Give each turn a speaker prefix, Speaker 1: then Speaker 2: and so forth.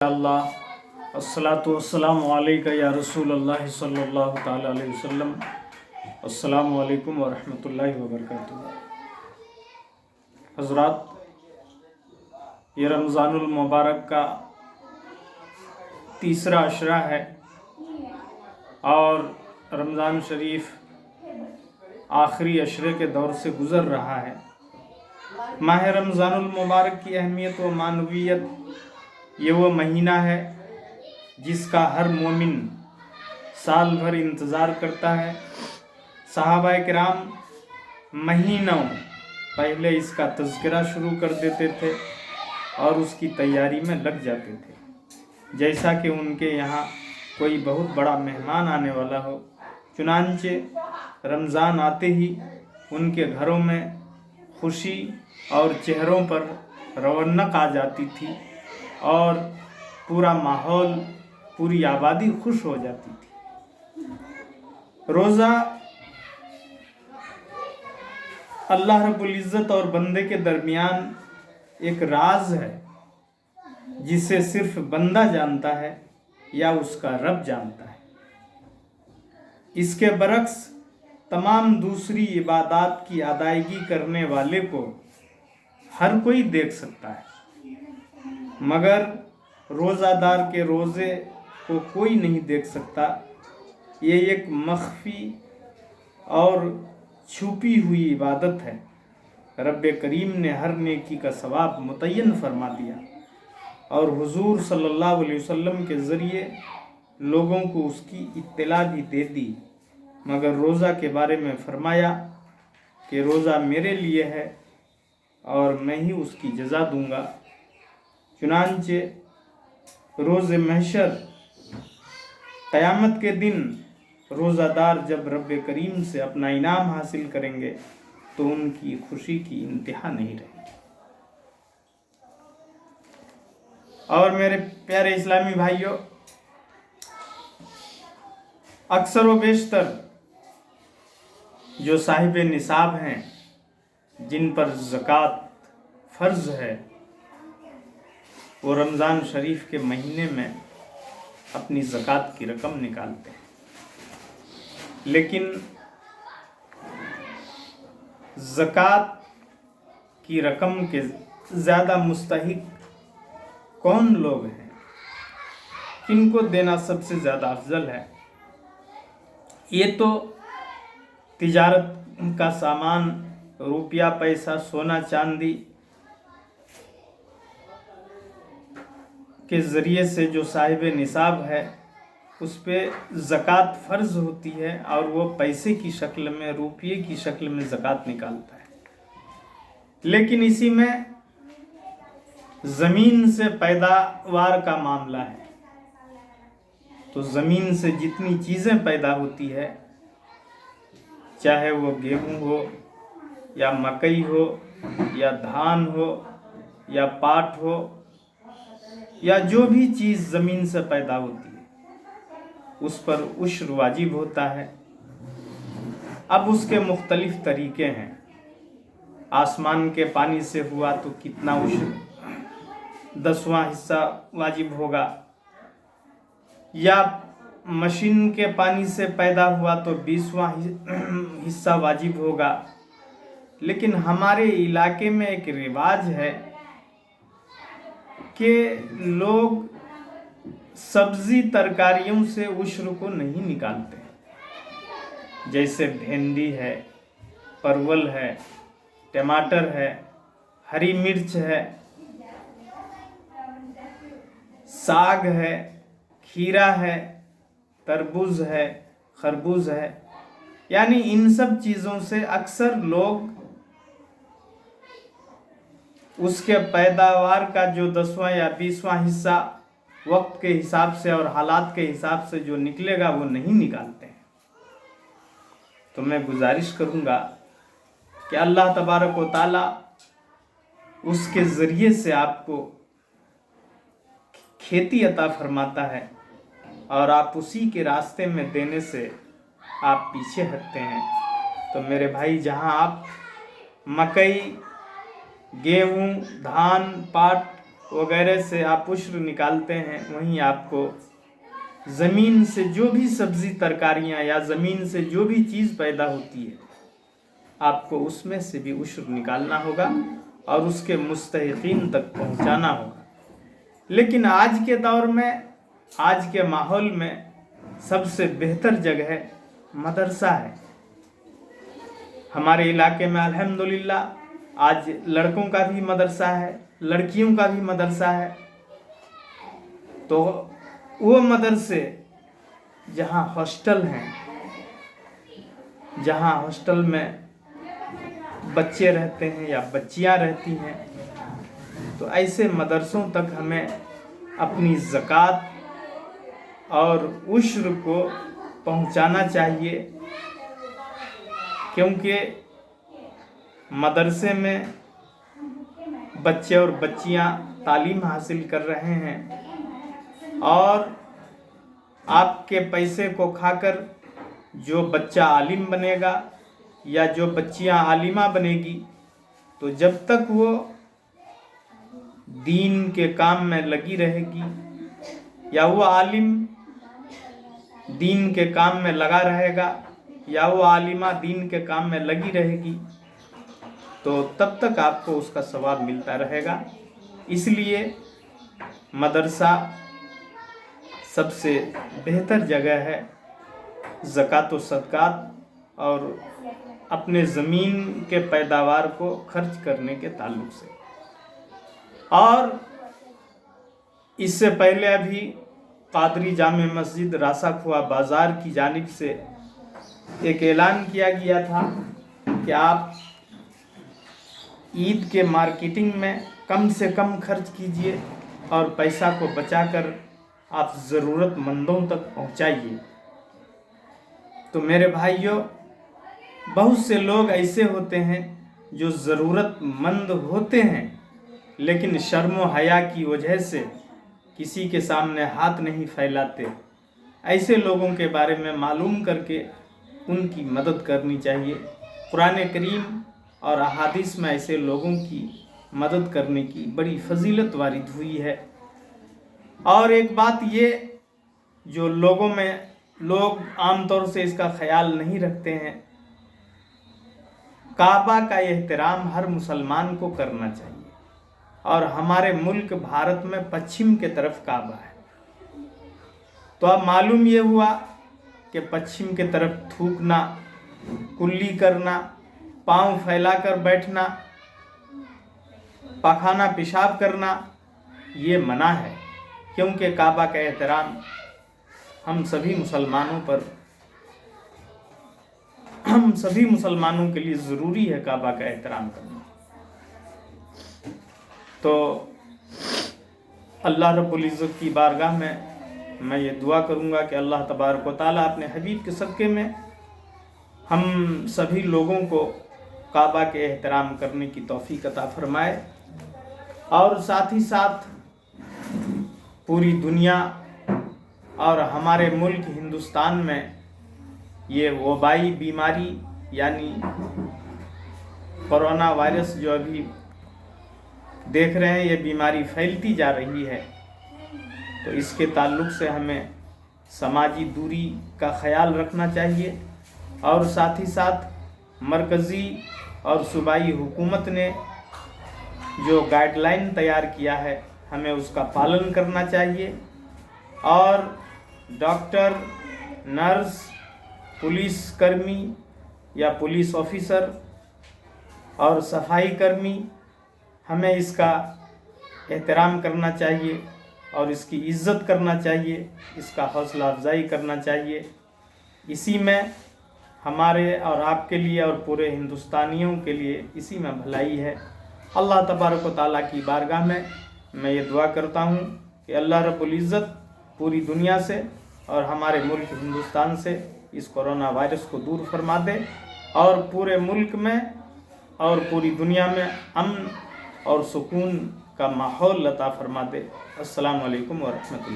Speaker 1: अल्लाह अस्सलातु वस्सलामु अलैका या रसूल अल्लाह सल्लल्लाहु ताला अलैहि वसल्लम। अस्सलामु अलैकुम व रहमतुल्लाहि व बरकातुहू। हज़रात, ये रमज़ानुल मुबारक का तीसरा अशरा है और रमज़ान शरीफ आखिरी अशरे के दौर से गुज़र रहा है। माह रमज़ानुल मुबारक की अहमियत व मानवियत, ये वो महीना है जिसका हर मोमिन साल भर इंतज़ार करता है। सहाबाए किराम महीनों पहले इसका तज़किरा शुरू कर देते थे और उसकी तैयारी में लग जाते थे, जैसा कि उनके यहाँ कोई बहुत बड़ा मेहमान आने वाला हो। चुनांचे रमज़ान आते ही उनके घरों में खुशी और चेहरों पर रौनक आ जाती थी और पूरा माहौल, पूरी आबादी खुश हो जाती थी। रोज़ा अल्लाह रब्बुल इज़्ज़त और बंदे के दरमियान एक राज है जिसे सिर्फ बंदा जानता है या उसका रब जानता है। इसके बरक्स तमाम दूसरी इबादत की अदायगी करने वाले को हर कोई देख सकता है, मगर रोज़ादार के रोज़े को कोई नहीं देख सकता। ये एक मख्फी और छुपी हुई इबादत है। रब्बे करीम ने हर नेकी का सवाब मुतय्यन फरमा दिया और हुजूर सल्लल्लाहु अलैहि वसल्लम के ज़रिए लोगों को उसकी इत्तला भी दे दी, मगर रोज़ा के बारे में फरमाया कि रोज़ा मेरे लिए है और मैं ही उसकी जज़ा दूंगा। चुनांचे रोज़े महशर क़यामत के दिन रोज़ादार जब रब्बे करीम से अपना इनाम हासिल करेंगे तो उनकी खुशी की इंतहा नहीं रहेगी। और मेरे प्यारे इस्लामी भाइयों, अक्सर व बेशतर जो साहिब निसाब हैं, जिन पर ज़कात फ़र्ज़ है, वो रमज़ान शरीफ के महीने में अपनी ज़कात की रकम निकालते हैं। लेकिन ज़कात की रकम के ज़्यादा मुस्तहिक कौन लोग हैं, किनको देना सबसे ज़्यादा अफजल है? ये तो तिजारत का सामान, रुपया पैसा, सोना चांदी के ज़रिए से जो साहिब निसाब है उस पे ज़कात फ़र्ज़ होती है और वो पैसे की शक्ल में, रुपये की शक्ल में ज़कात निकालता है। लेकिन इसी में ज़मीन से पैदावार का मामला है, तो ज़मीन से जितनी चीज़ें पैदा होती है, चाहे वो गेहूँ हो या मकई हो या धान हो या पाट हो या जो भी चीज़ ज़मीन से पैदा होती है, उस पर उश्र वाजिब होता है। अब उसके मुख्तलिफ तरीके हैं। आसमान के पानी से हुआ तो कितना उश्र, 10वां हिस्सा वाजिब होगा, या मशीन के पानी से पैदा हुआ तो 20वां हिस्सा वाजिब होगा। लेकिन हमारे इलाके में एक रिवाज है कि लोग सब्जी तरकारियों से उश्र को नहीं निकालते। जैसे भिंडी है, परवल है, टमाटर है, हरी मिर्च है, साग है, खीरा है, तरबूज है, खरबूज है, यानी इन सब चीज़ों से अक्सर लोग उसके पैदावार का जो 10वां या 20वां हिस्सा वक्त के हिसाब से और हालात के हिसाब से जो निकलेगा वो नहीं निकालते हैं। तो मैं गुजारिश करूँगा कि अल्लाह तबारक व ताला उसके ज़रिए से आपको खेती अता फरमाता है और आप उसी के रास्ते में देने से आप पीछे हटते हैं। तो मेरे भाई, जहाँ आप मकई, गेहूँ, धान, पाट वगैरह से आप उश्र निकालते हैं, वहीं आपको ज़मीन से जो भी सब्ज़ी तरकारियाँ या ज़मीन से जो भी चीज़ पैदा होती है, आपको उसमें से भी उश्र निकालना होगा और उसके मुस्तहिकीन तक पहुंचाना होगा। लेकिन आज के दौर में, आज के माहौल में सबसे बेहतर जगह मदरसा है। हमारे इलाके में अल्हम्दुलिल्लाह आज लड़कों का भी मदरसा है, लड़कियों का भी मदरसा है। तो वो मदरसे जहाँ हॉस्टल हैं, जहाँ हॉस्टल में बच्चे रहते हैं या बच्चियाँ रहती हैं, तो ऐसे मदरसों तक हमें अपनी ज़कात और उश्र को पहुंचाना चाहिए, क्योंकि मदरसे में बच्चे और बच्चियां तालीम हासिल कर रहे हैं और आपके पैसे को खाकर जो बच्चा आलिम बनेगा या जो बच्चियां आलिमा बनेगी, तो जब तक वो दीन के काम में लगी रहेगी या वो आलिम दीन के काम में लगा रहेगा या वो आलिमा दीन के काम में लगी रहेगी, तो तब तक आपको उसका सवाब मिलता रहेगा। इसलिए मदरसा सबसे बेहतर जगह है ज़कात व सदक़ात और अपने ज़मीन के पैदावार को खर्च करने के ताल्लुक़ से। और इससे पहले अभी कादरी जामे मस्जिद रासा खुआ बाज़ार की जानिब से एक ऐलान किया गया था कि आप ईद के मार्केटिंग में कम से कम खर्च कीजिए और पैसा को बचाकर आप ज़रूरतमंदों तक पहुंचाइए। तो मेरे भाइयों, बहुत से लोग ऐसे होते हैं जो ज़रूरतमंद होते हैं लेकिन शर्म व हया की वजह से किसी के सामने हाथ नहीं फैलाते। ऐसे लोगों के बारे में मालूम करके उनकी मदद करनी चाहिए। कुरान करीम और अहादीस में ऐसे लोगों की मदद करने की बड़ी फजीलत वारिद हुई है। और एक बात ये, जो लोग आमतौर से इसका ख्याल नहीं रखते हैं, काबा का एहतराम हर मुसलमान को करना चाहिए। और हमारे मुल्क भारत में पश्चिम के तरफ काबा है, तो अब मालूम ये हुआ कि पश्चिम के तरफ थूकना, कुल्ली करना, पाँव फैलाकर बैठना, पखाना पेशाब करना ये मना है, क्योंकि काबा का एहतराम हम सभी मुसलमानों के लिए ज़रूरी है काबा का एहतराम करना। तो अल्लाह रब्बुल इज़्ज़त की बारगाह में मैं ये दुआ करूँगा कि अल्लाह तबारक व तआला अपने हबीब के सदक़े में हम सभी लोगों को काबा के एहतराम करने की तौफ़ीक़ अता फ़रमाए और साथ ही साथ पूरी दुनिया और हमारे मुल्क हिंदुस्तान में ये वबाई बीमारी यानी कोरोना वायरस जो अभी देख रहे हैं, ये बीमारी फैलती जा रही है, तो इसके ताल्लुक़ से हमें समाजी दूरी का ख़याल रखना चाहिए और साथ ही साथ मरकज़ी और सूबाई हुकूमत ने जो गाइडलाइन तैयार किया है हमें उसका पालन करना चाहिए। और डॉक्टर, नर्स, पुलिस कर्मी या पुलिस ऑफिसर और सफाई कर्मी, हमें इसका एहतराम करना चाहिए और इसकी इज़्ज़त करना चाहिए, इसका हौसला अफजाई करना चाहिए। इसी में हमारे और आपके लिए और पूरे हिंदुस्तानियों के लिए इसी में भलाई है। अल्लाह तबारक व तआला की बारगाह में मैं ये दुआ करता हूँ कि अल्लाह रब्बुल इज़्ज़त पूरी दुनिया से और हमारे मुल्क हिंदुस्तान से इस कोरोना वायरस को दूर फरमा दे और पूरे मुल्क में और पूरी दुनिया में अमन और सुकून का माहौल अता फरमा दे। अस्सलामु अलैकुम व रहमतुल्लाह।